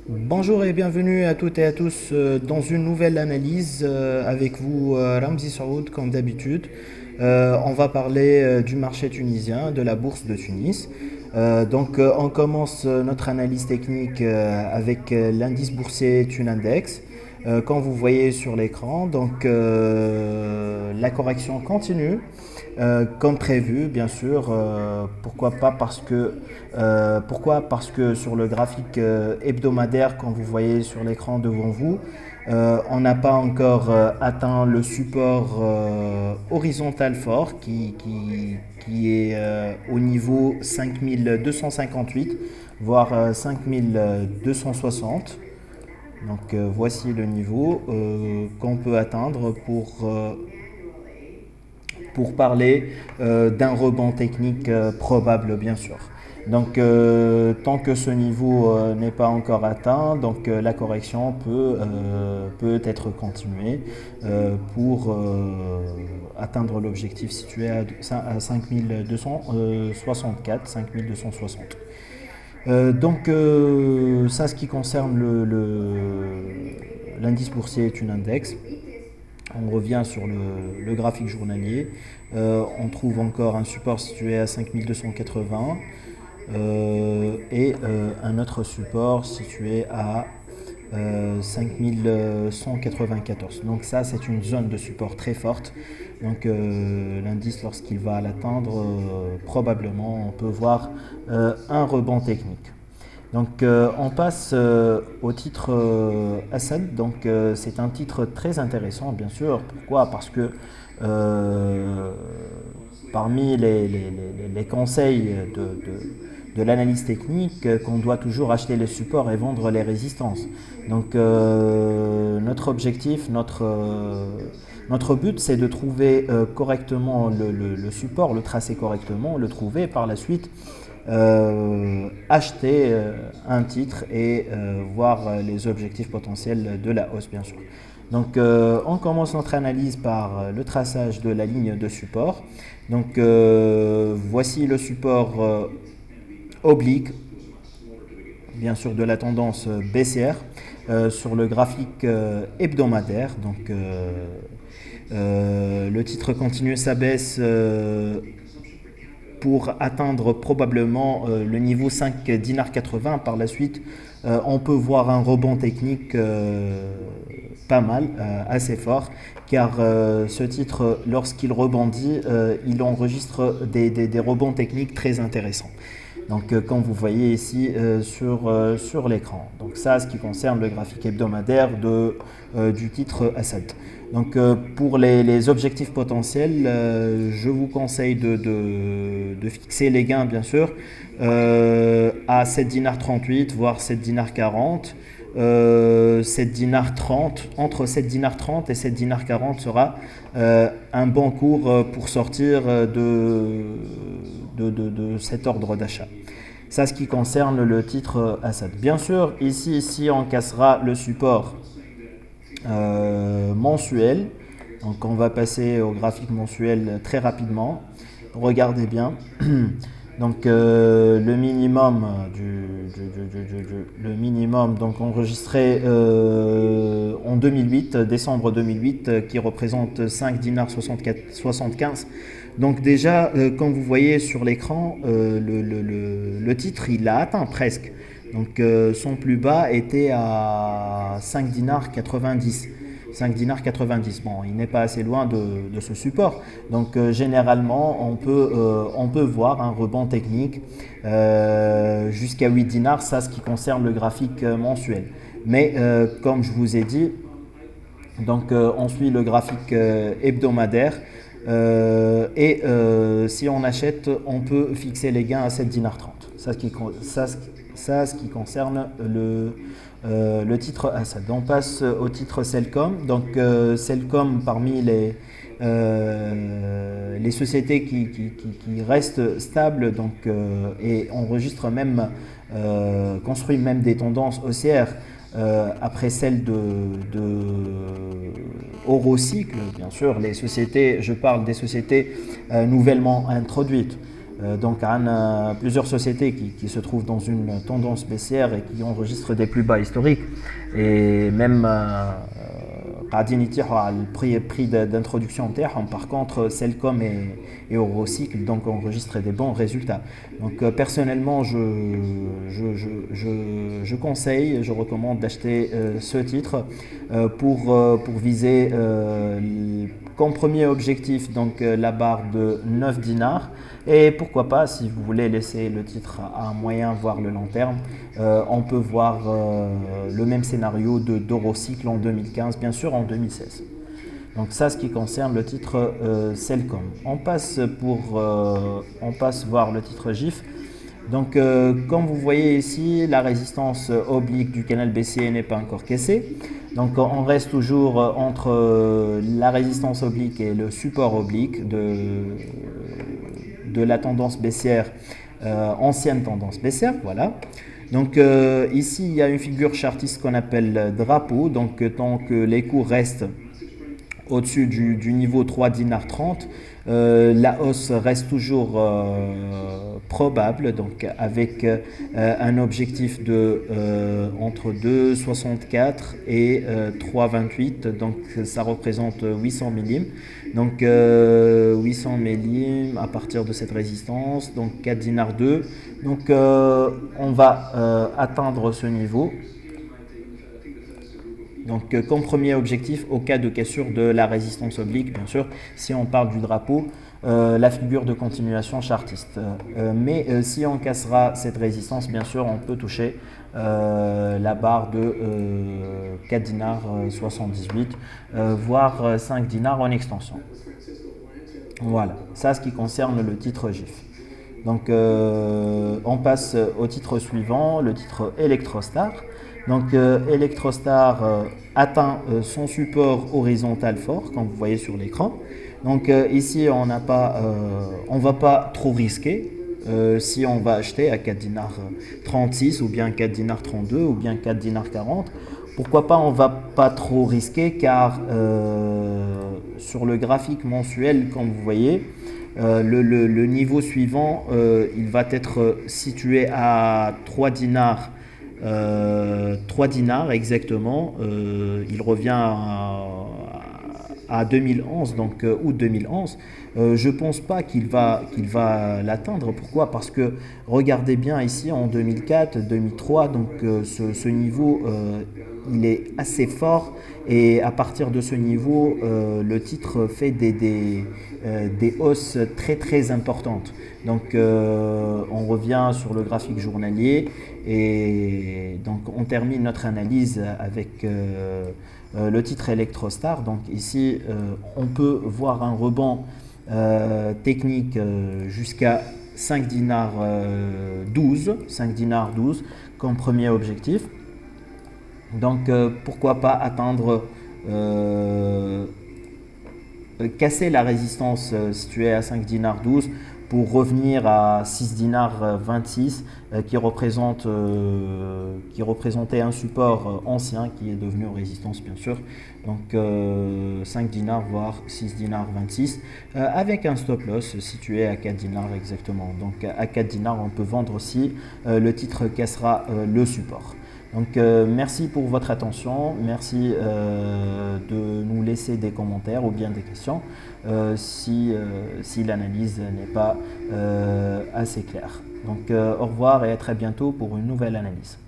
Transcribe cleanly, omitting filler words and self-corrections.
Bonjour et bienvenue à toutes et à tous dans une nouvelle analyse avec vous Ramzi Saoud comme d'habitude. On va parler du marché tunisien, de la bourse de Tunis. On commence notre analyse technique avec l'indice boursier Tunindex. Comme vous voyez sur l'écran, la correction continue comme prévu, bien sûr. Pourquoi pas pourquoi? Parce que sur le graphique hebdomadaire, comme vous voyez sur l'écran devant vous, on n'a pas encore atteint le support horizontal fort qui est au niveau 5258, voire 5260. Voici le niveau qu'on peut atteindre pour parler d'un rebond technique probable, bien sûr. Tant que ce niveau n'est pas encore atteint, la correction peut être continuée pour atteindre l'objectif situé à 5264, 5260. Ça, ce qui concerne l'indice boursier est une index. On revient sur le graphique journalier. On trouve encore un support situé à 5280 et un autre support situé à 5194. Donc ça, c'est une zone de support très forte. L'indice, lorsqu'il va l'atteindre, probablement, on peut voir un rebond technique. On passe au titre Assad. C'est un titre très intéressant, bien sûr. Pourquoi? Parce que euh, parmi les conseils de l'analyse technique, qu'on doit toujours acheter les supports et vendre les résistances. Notre objectif, notre but, c'est de trouver correctement le support, le tracer correctement, le trouver, et par la suite acheter un titre et voir les objectifs potentiels de la hausse, bien sûr. On commence notre analyse par le traçage de la ligne de support. Voici le support oblique, bien sûr, de la tendance baissière sur le graphique hebdomadaire. Le titre continue sa baisse pour atteindre probablement le niveau 5 dinars 80. Par la suite, on peut voir un rebond technique pas mal, assez fort, car ce titre, lorsqu'il rebondit, il enregistre des rebonds techniques très intéressants. Comme vous voyez ici sur l'écran. Donc ça, ce qui concerne le graphique hebdomadaire du titre Assad. Pour les objectifs potentiels, je vous conseille de fixer les gains, bien sûr, à 7 dinars 38, voire 7 dinars 40. 7 dinars 30, entre 7 dinars 30 et 7 dinars 40 sera un bon cours pour sortir de cet ordre d'achat. Ça, ce qui concerne le titre Assad. Bien sûr, ici on cassera le support mensuel. Donc on va passer au graphique mensuel très rapidement. Regardez bien. Le minimum le minimum enregistré en 2008, décembre 2008, qui représente 5 dinars 75. Donc déjà, comme vous voyez sur l'écran, le titre, il l'a atteint presque. Son plus bas était à 5 dinars 90. 5 dinars 90. Bon, il n'est pas assez loin de ce support. Généralement, on peut voir un rebond technique jusqu'à 8 dinars, ça ce qui concerne le graphique mensuel. Mais comme je vous ai dit, on suit le graphique hebdomadaire. Si on achète, on peut fixer les gains à 7 dinars 30. Ce qui concerne le titre Assad. On passe au titre Cellcom. Cellcom, parmi les sociétés qui restent stables et enregistrent même, construit même des tendances haussières après celle de Eurocycle, bien sûr, je parle des sociétés nouvellement introduites. Donc, on a plusieurs sociétés qui se trouvent dans une tendance baissière et qui enregistrent des plus bas historiques. Et même قاعدين يتيحوا على prix d'introduction نتاعهم. Par contre, Cellcom et Eurocycle donc enregistrent des bons résultats. Donc personnellement, je conseille, je recommande d'acheter ce titre pour viser comme premier objectif donc la barre de 9 dinars. Et pourquoi pas, si vous voulez laisser le titre à un moyen voire le long terme, on peut voir le même scénario d'Eurocycle en 2015, bien sûr en 2016. Donc ça, ce qui concerne le titre Cellcom. On passe voir le titre GIF. Donc comme vous voyez ici, la résistance oblique du canal baissier n'est pas encore cassée. Donc on reste toujours entre la résistance oblique et le support oblique de la tendance baissière, ancienne tendance baissière, voilà. Donc ici il y a une figure chartiste qu'on appelle drapeau, donc tant que les cours restent au-dessus du niveau 3 dinars 30, la hausse reste toujours probable, donc avec un objectif de entre 2,64 et 3,28, donc ça représente 800 millim. Donc 800 millim à partir de cette résistance, donc 4 dinars 2. Donc on va atteindre ce niveau. Donc comme premier objectif au cas de cassure de la résistance oblique, bien sûr, si on parle du drapeau, la figure de continuation chartiste. Mais si on cassera cette résistance, bien sûr, on peut toucher la barre de 4 dinars 78, voire 5 dinars en extension. Voilà, ça ce qui concerne le titre GIF. Donc on passe au titre suivant, le titre Electrostar. Donc Electrostar atteint son support horizontal fort, comme vous voyez sur l'écran. Donc ici on ne va pas trop risquer si on va acheter à 4 dinars 36 ou bien 4 dinars 32 ou bien 4 dinars 40. Pourquoi pas, on ne va pas trop risquer car sur le graphique mensuel, comme vous voyez, le niveau suivant, il va être situé à 3 dinars 3 dinars exactement. Il revient à 2011, donc août 2011. Je ne pense pas qu'il va l'atteindre. Pourquoi? Parce que regardez bien ici en 2004, 2003, donc ce niveau il est assez fort et à partir de ce niveau le titre fait des hausses très très importantes. Donc on revient sur le graphique journalier et donc on termine notre analyse avec le titre Electrostar. Donc ici on peut voir un rebond technique jusqu'à 5 dinars 12 comme premier objectif. Donc pourquoi pas atteindre casser la résistance située à 5 dinars 12 pour revenir à 6 dinars 26 qui représentait un support ancien qui est devenu résistance bien sûr. Donc 5 dinars voire 6 dinars 26 avec un stop loss situé à 4 dinars exactement. Donc à 4 dinars on peut vendre si le titre cassera le support. Donc merci pour votre attention, merci de nous laisser des commentaires ou bien des questions si l'analyse n'est pas assez claire. Donc au revoir et à très bientôt pour une nouvelle analyse.